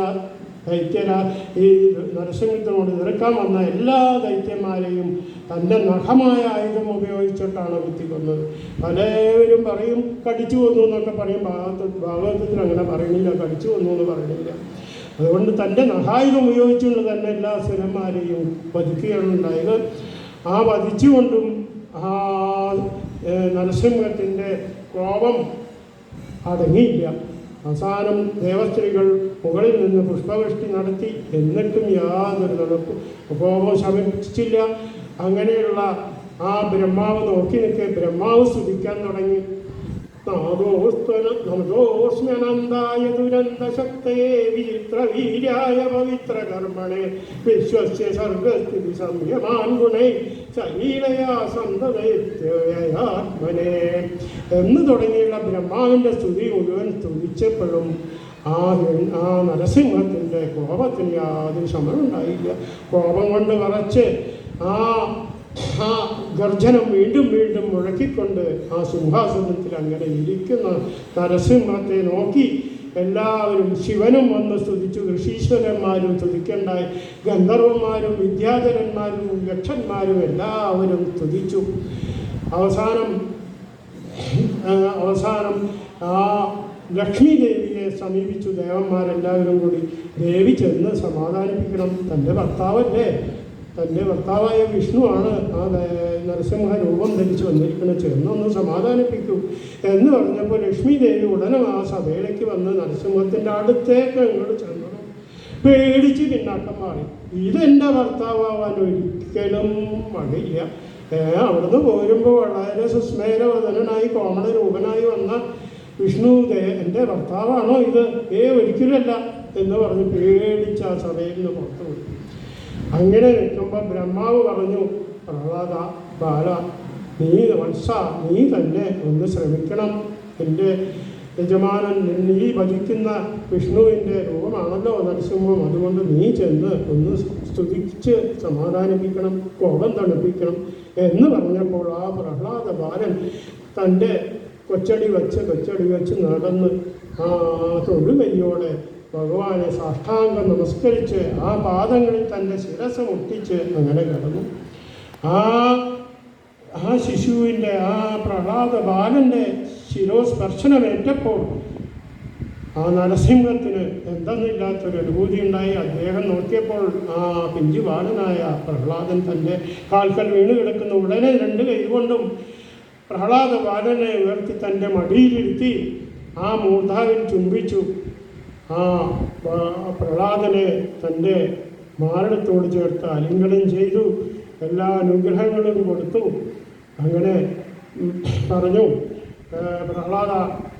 ഈ നരസിംഹത്തിനോട് എതിർക്കാൻ വന്ന എല്ലാ ദൈത്യന്മാരെയും തൻ്റെ നഖമായ ആയുധം ഉപയോഗിച്ചിട്ടാണ് കുത്തിക്കൊന്നത്. പലവരും പറയും കടിച്ചു കൊന്നു എന്നൊക്കെ പറയും. ഭാഗവതത്തിൽ അങ്ങനെ പറയണില്ല, കടിച്ചു കൊന്നു എന്ന് പറയണില്ല. അതുകൊണ്ട് തൻ്റെ നഖായുധം ഉപയോഗിച്ചുകൊണ്ട് തന്നെ എല്ലാ അസുരന്മാരെയും വധിക്കുകയാണ് ഉണ്ടായത്. ആ വധിച്ചുകൊണ്ടും ആ നരസിംഹത്തിൻ്റെ കോപം അടങ്ങിയില്ല. അവസാനം ദേവസ്ത്രീകൾ മുകളിൽ നിന്ന് പുഷ്പവൃഷ്ടി നടത്തി. എന്നിട്ടും യാതൊരു നടപ്പും കോപം ശമിച്ചില്ല. അങ്ങനെയുള്ള ആ ബ്രഹ്മാവ് നോക്കി നിൽക്കെ ബ്രഹ്മാവ് സ്തുതിക്കാൻ തുടങ്ങി. നമോസ്മ്യനന്ദായ ദുരന്തശക്തയേ വിചിത്രവീര്യായ പവിത്രകർമ്മണേ വിശ്വസ്യ സർഗസ്ഥിതി സംയമാൻ ഗുണൈ സലീലയാ സന്തതയാത്മനേ എന്ന് തുടങ്ങിയുള്ള ബ്രഹ്മാവിൻ്റെ സ്തുതി മുഴുവൻ സ്തുതിച്ചപ്പോഴും ആ നരസിംഹത്തിൻ്റെ കോപത്തിന് യാതൊരു ശമനമുണ്ടായില്ല. കോപം കൊണ്ട് വിറച്ച് ആ ഗർജനം വീണ്ടും വീണ്ടും മുഴക്കിക്കൊണ്ട് ആ സിംഹാസനത്തിൽ അങ്ങനെ ഇരിക്കുന്ന നരസിംഹത്തെ നോക്കി എല്ലാവരും ശിവനും വന്ന് സ്തുതിച്ചു. ഋഷീശ്വരന്മാരും സ്തുതിക്കണ്ടായി. ഗന്ധർവന്മാരും വിദ്യാധരന്മാരും യക്ഷന്മാരും എല്ലാവരും സ്തുതിച്ചു. അവസാനം ആ ലക്ഷ്മി ദേവിയെ സമീപിച്ചു ദേവന്മാരെല്ലാവരും കൂടി. ദേവി ചെന്ന് സമാധാനിപ്പിക്കണം. തൻ്റെ ഭർത്താവല്ലേ, തൻ്റെ ഭർത്താവായ വിഷ്ണുവാണ് ആ നരസിംഹ രൂപം ധരിച്ച് വന്നിരിക്കുന്നത്, ചെന്നൊന്ന് സമാധാനിപ്പിക്കൂ എന്ന് പറഞ്ഞപ്പോൾ ലക്ഷ്മി ദേവി ഉടനെ ആ സഭയിലേക്ക് വന്ന് നരസിംഹത്തിൻ്റെ അടുത്തേക്ക് അങ്ങോട്ട് ചെന്നു. പേടിച്ച് പിന്നാക്കം മാറി. ഇതെൻ്റെ ഭർത്താവാൻ ഒരിക്കലും മടിയില്ല. അവിടുന്ന് പോരുമ്പോൾ വളരെ സുസ്മേരവദനായി കോമളരൂപനായി വന്ന വിഷ്ണു എൻ്റെ ഭർത്താവാണോ ഇത്? ഒരിക്കലല്ല എന്ന് പറഞ്ഞ് പേടിച്ച് ആ സഭയിൽ നിന്ന് പുറത്തു പോയി. അങ്ങനെ നിൽക്കുമ്പോൾ ബ്രഹ്മാവ് പറഞ്ഞു, പ്രഹ്ലാദ ബാല, നീ തന്നെ ഒന്ന് ശ്രമിക്കണം. എൻ്റെ യജമാനൻ നീ ഭജിക്കുന്ന വിഷ്ണുവിൻ്റെ രൂപമാണല്ലോ നരസിംഹം. അതുകൊണ്ട് നീ ചെന്ന് ഒന്ന് സ്തുതിച്ച് സമാധാനിപ്പിക്കണം, കോപം തണുപ്പിക്കണം എന്ന് പറഞ്ഞപ്പോൾ ആ പ്രഹ്ലാദ ബാലൻ തൻ്റെ കൊച്ചടി വെച്ച് നടന്ന് ആ തൊഴുകയ്യോടെ ഭഗവാനെ സാഷ്ടാംഗം നമസ്കരിച്ച് ആ പാദങ്ങളിൽ തൻ്റെ ശിരസ് മുട്ടിച്ച് അങ്ങനെ കിടന്നു. ആ ശിശുവിൻ്റെ ആ പ്രഹ്ലാദ ബാലൻ്റെ ശിരോസ്പർശനമേറ്റപ്പോൾ ആ നരസിംഹത്തിന് എന്തെന്നില്ലാത്തൊരു അനുഭൂതി ഉണ്ടായി. അദ്ദേഹം നോക്കിയപ്പോൾ ആ പിഞ്ചു ബാലനായ പ്രഹ്ലാദൻ തൻ്റെ കാൽക്കൽ വീണ് കിടക്കുന്ന ഉടനെ രണ്ട് കൈകൊണ്ടും പ്രഹ്ലാദ ബാലനെ ഉയർത്തി തൻ്റെ മടിയിലിരുത്തി ആ മൂർധാവിൽ ചുംബിച്ചു. ആ പ്രഹ്ലാദനെ തൻ്റെ മാരണത്തോട് ചേർത്ത് ആലിംഗനം ചെയ്തു. എല്ലാ അനുഗ്രഹങ്ങളും കൊടുത്തു. അങ്ങനെ പറഞ്ഞു, പ്രഹ്ലാദ,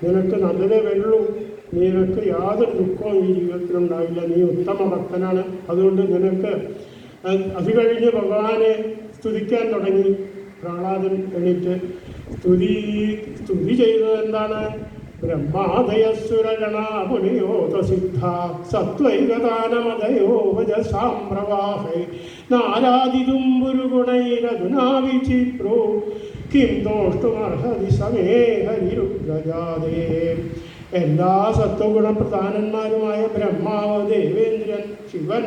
നിനക്ക് നല്ലതേ വരുള്ളൂ. നിനക്ക് യാതൊരു ദുഃഖവും ഈ ജീവിതത്തിലുണ്ടാവില്ല. നീ ഉത്തമ ഭക്തനാണ്. അതുകൊണ്ട് നിനക്ക് അത് കഴിഞ്ഞ് ഭഗവാനെ സ്തുതിക്കാൻ തുടങ്ങി. പ്രഹ്ലാദൻ എണീറ്റ് സ്തുതി ചെയ്തത് എന്താണ്? ബ്രഹ്മാദയസുരഗണാപുനയോതസിദ്ധ സത്വൈകദാനമദയോ വജസാംപ്രവാഹൈ നാരാദിതുംബുരുഗുണൈരധുനാവിചിത്രോ കിം ദോഷ്ടുമർഹതി സമേ ഹരിരുദ്രജാതേ. എല്ലാ സത്വഗുണപ്രധാനന്മാരുമായ ബ്രഹ്മാവ്, ദേവേന്ദ്രൻ, ശിവൻ,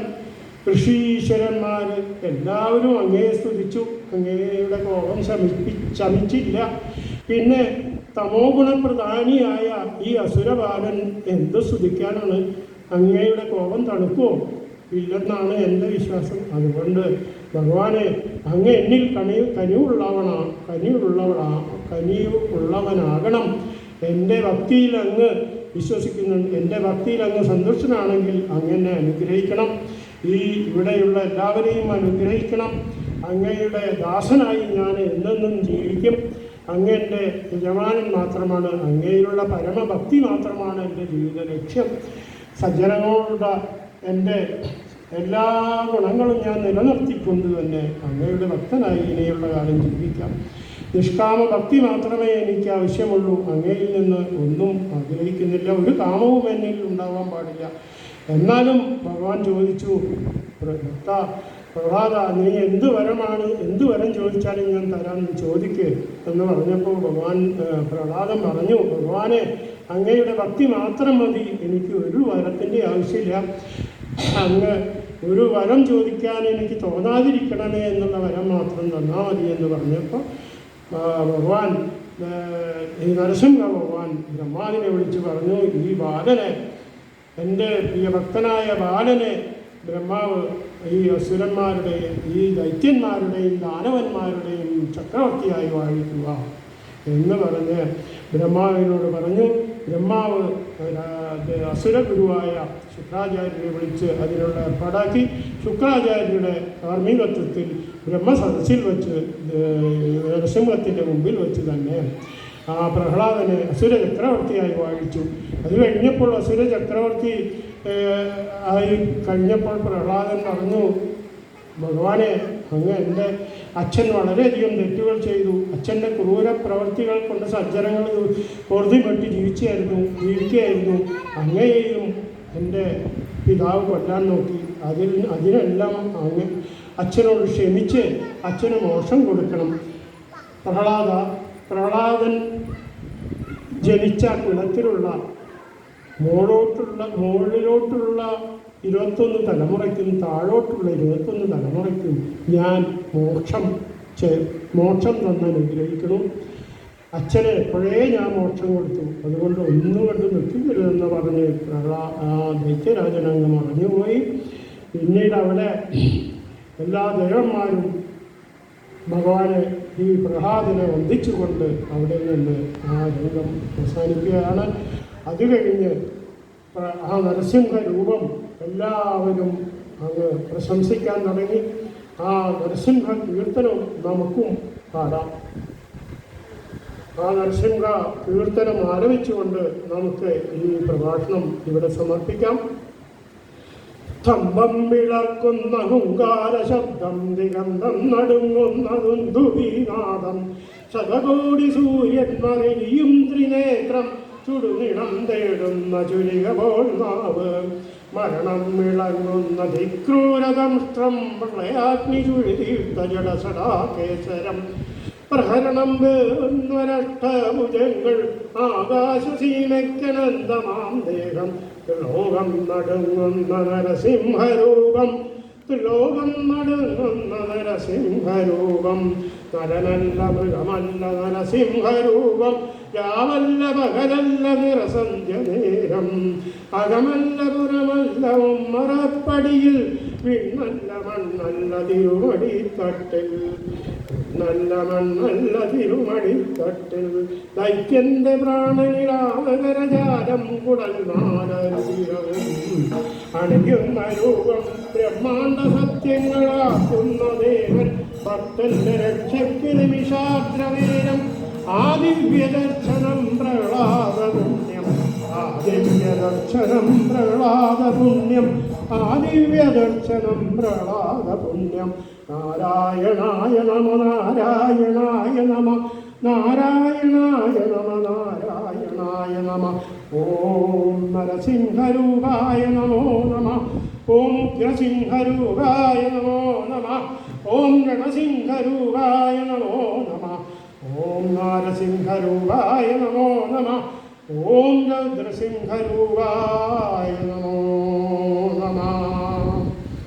ഋഷീശ്വരന്മാർ എല്ലാവരും അങ്ങയെ സ്തുതിച്ചു. അങ്ങയുടെ കോപം ശമിച്ചില്ല. പിന്നെ തമോ ഗുണപ്രധാനിയായ ഈ അസുരബാലൻ എന്ത് സ്തുതിക്കാനാണ്? അങ്ങയുടെ കോപം തണുക്കുമോ? ഇല്ലെന്നാണ് എൻ്റെ വിശ്വാസം. അതുകൊണ്ട് ഭഗവാനെ, അങ്ങ് എന്നിൽ കനിവുള്ളവനാകണം. എൻ്റെ ഭക്തിയിൽ അങ്ങ് വിശ്വസിക്കുന്നുണ്ട്. എൻ്റെ ഭക്തിയിൽ അങ്ങ് സന്തുഷ്ടനാണെങ്കിൽ അങ്ങനെ അനുഗ്രഹിക്കണം. ഇവിടെയുള്ള എല്ലാവരെയും അനുഗ്രഹിക്കണം. അങ്ങയുടെ ദാസനായി ഞാൻ എന്നെന്നും ജീവിക്കും. അങ്ങയുടെ യജമാനൻ മാത്രമാണ്. അങ്ങയിലുള്ള പരമഭക്തി മാത്രമാണ് എൻ്റെ ജീവിത ലക്ഷ്യം. സജ്ജനങ്ങളോട് എൻ്റെ എല്ലാ ഗുണങ്ങളും ഞാൻ നിലനിർത്തിക്കൊണ്ട് തന്നെ അങ്ങയുടെ ഭക്തനായി ഇനിയുള്ള കാലം ജീവിക്കാം. നിഷ്കാമ ഭക്തി മാത്രമേ എനിക്ക് ആവശ്യമുള്ളൂ. അങ്ങയിൽ നിന്ന് ഒന്നും ആഗ്രഹിക്കുന്നില്ല. ഒരു കാമവും എന്നിൽ ഉണ്ടാവാൻ പാടില്ല. എന്നാലും ഭഗവാൻ ചോദിച്ചു, പ്രഹ്ലാദ, നീ എന്ത് വരം ചോദിച്ചാലും ഞാൻ തരാൻ ചോദിക്ക് എന്ന് പറഞ്ഞപ്പോൾ പ്രഹ്ലാദൻ പറഞ്ഞു, ഭഗവാനെ, അങ്ങയുടെ ഭക്തി മാത്രം മതി. എനിക്ക് ഒരു വരത്തിൻ്റെ ആവശ്യമില്ല. അങ്ങ് ഒരു വരം ചോദിക്കാൻ എനിക്ക് തോന്നാതിരിക്കണമേ എന്നുള്ള വരം മാത്രം തന്നാൽ മതി എന്ന് പറഞ്ഞപ്പോൾ ഭഗവാൻ ഈ നരസിംഹ ഭഗവാൻ ബ്രഹ്മാവിനെ വിളിച്ച് പറഞ്ഞു, ഈ ബാലനെ, എൻ്റെ പ്രിയഭക്തനായ ബാലനെ ബ്രഹ്മാവ് ഈ അസുരന്മാരുടെയും ഈ ദൈത്യന്മാരുടെയും ദാനവന്മാരുടെയും ചക്രവർത്തിയായി വാഴിക്കുക എന്ന് പറഞ്ഞ് ബ്രഹ്മാവിനോട് പറഞ്ഞു. ബ്രഹ്മാവ് അസുരഗുരുവായ ശുക്രാചാര്യരെ വിളിച്ച് അതിനുള്ള ഏർപ്പാടാക്കി. ശുക്രാചാര്യരുടെ കാർമ്മികത്വത്തിൽ ബ്രഹ്മസദസ്സിൽ വെച്ച് നരസിംഹത്തിൻ്റെ മുമ്പിൽ വെച്ച് തന്നെ ആ പ്രഹ്ലാദനെ അസുര ചക്രവർത്തിയായി വാഴിച്ചു. അത് കഴിഞ്ഞപ്പോൾ അസുര ചക്രവർത്തി ആയി കഴിഞ്ഞപ്പോൾ പ്രഹ്ലാദൻ പറഞ്ഞു, ഭഗവാനെ, അങ്ങ് എൻ്റെ അച്ഛൻ വളരെയധികം തെറ്റുകൾ ചെയ്തു. അച്ഛൻ്റെ ക്രൂര പ്രവൃത്തികൾ കൊണ്ട് സജ്ജനങ്ങൾ പൊറുതിപ്പെട്ട് ജീവിക്കുകയായിരുന്നു. അങ്ങയെയും എൻ്റെ പിതാവ് കൊല്ലാൻ നോക്കി. അതിനെല്ലാം അങ്ങ് അച്ഛനോട് ക്ഷമിച്ച് അച്ഛന് മോക്ഷം കൊടുക്കണം. പ്രഹ്ലാദൻ ജനിച്ച കുലത്തിലുള്ള മുകളിലോട്ടുള്ള 21 തലമുറയ്ക്കും താഴോട്ടുള്ള 21 തലമുറയ്ക്കും ഞാൻ മോക്ഷം തന്നെ അനുഗ്രഹിക്കണം. അച്ഛനെ എപ്പോഴേ ഞാൻ മോക്ഷം കൊടുത്തു, അതുകൊണ്ട് ഒന്നും കണ്ട് നിൽക്കരുതെന്ന് പറഞ്ഞ് ദൈത്യരാജനങ്ങ് മറഞ്ഞുപോയി. പിന്നീട് അവിടെ എല്ലാ ദേവന്മാരും ഭഗവാനെ ഈ പ്രഹ്ലാദനെ വന്ദിച്ചുകൊണ്ട് അവിടെ നിന്ന് ആ രംഗം അവസാനിക്കുകയാണ്. അത് കഴിഞ്ഞ് ആ നരസിംഹ രൂപം എല്ലാവരും അങ്ങ് പ്രശംസിക്കാൻ തുടങ്ങി. ആ നരസിംഹ കീർത്തനം നമുക്കും പാടാം. ആ നരസിംഹ കീർത്തനം ആരംഭിച്ചുകൊണ്ട് നമുക്ക് ഈ പ്രഭാഷണം ഇവിടെ സമർപ്പിക്കാം. സ്തംഭം വിളർക്കുന്ന ഹുങ്കാര ശബ്ദം, ദിഗന്ധം നടുങ്ങുന്നതും ദുബീനാദം, ശതകോടി സൂര്യന്മറിയും ത്രിനേത്രം, ചുടുനിണം തേടുന്ന ചുരിക പോൽ നാവ്, മരണം വിളങ്ങുന്ന ധിക്രൂരദംഷ്ട്രം, പ്രളയാഗ്നി ചുഴിതീർത്ത ജഡസടാകേസരം, പ്രഹരണം വേർന്നൊരഷ്ടഭുജങ്ങൾ, ആകാശസീമയ്ക്കനന്തമാം ദേഹം, ത്രിലോകം നടുങ്ങുന്ന നരസിംഹരൂപം, ത്രിലോകം നടുങ്ങുന്ന നരസിംഹരൂപം, നരനല്ല മൃഗമല്ല നരസിംഹരൂപം, രാവല്ല പകലല്ല നിറസന്ധ്യ നേരം, അകമല്ല പുറമല്ല ഉമ്മറപ്പടിയിൽ, വിണ്ണല്ല മണ്ണല്ല തിരുമടിത്തട്ടിൽ, നല്ല മണ്ണല്ല തിരുമടിത്തട്ടിൽ, ദൈത്യന്റെ പ്രാണനിലാകരജാലം കുടൽമാനരുതിരവും അണിയുന്ന രൂപം, ബ്രഹ്മാണ്ട സത്യങ്ങളാക്കുന്ന ദേവൻ, ഭക്തന്റെ രക്ഷയ്ക്ക് നിമിഷാഗ്രവേരം, ആദിവ്യദർശനം പ്രഹ്ലാദപുണ്യം, ആദിവ്യദർശനം പ്രഹ്ലാദപുണ്യം, ആദിവ്യദർശനം പ്രഹ്ലാദപുണ്യം. നാരായണായ നമ, നാരായണായ നമ, നാരായണായ നമ, നാരായണായ നമ. ഓം നരസിംഹരൂപായ നമോ നമ, ഓം ഉഗ്രസിംഹരൂപായ നമോ നമ, ഓം രണസിംഹരൂപായ നമോ നമ, ഓം നാരസിംഹരൂപായ നമോ നമ, ഓം രൗദ്രസിംഹരൂപായ നമോ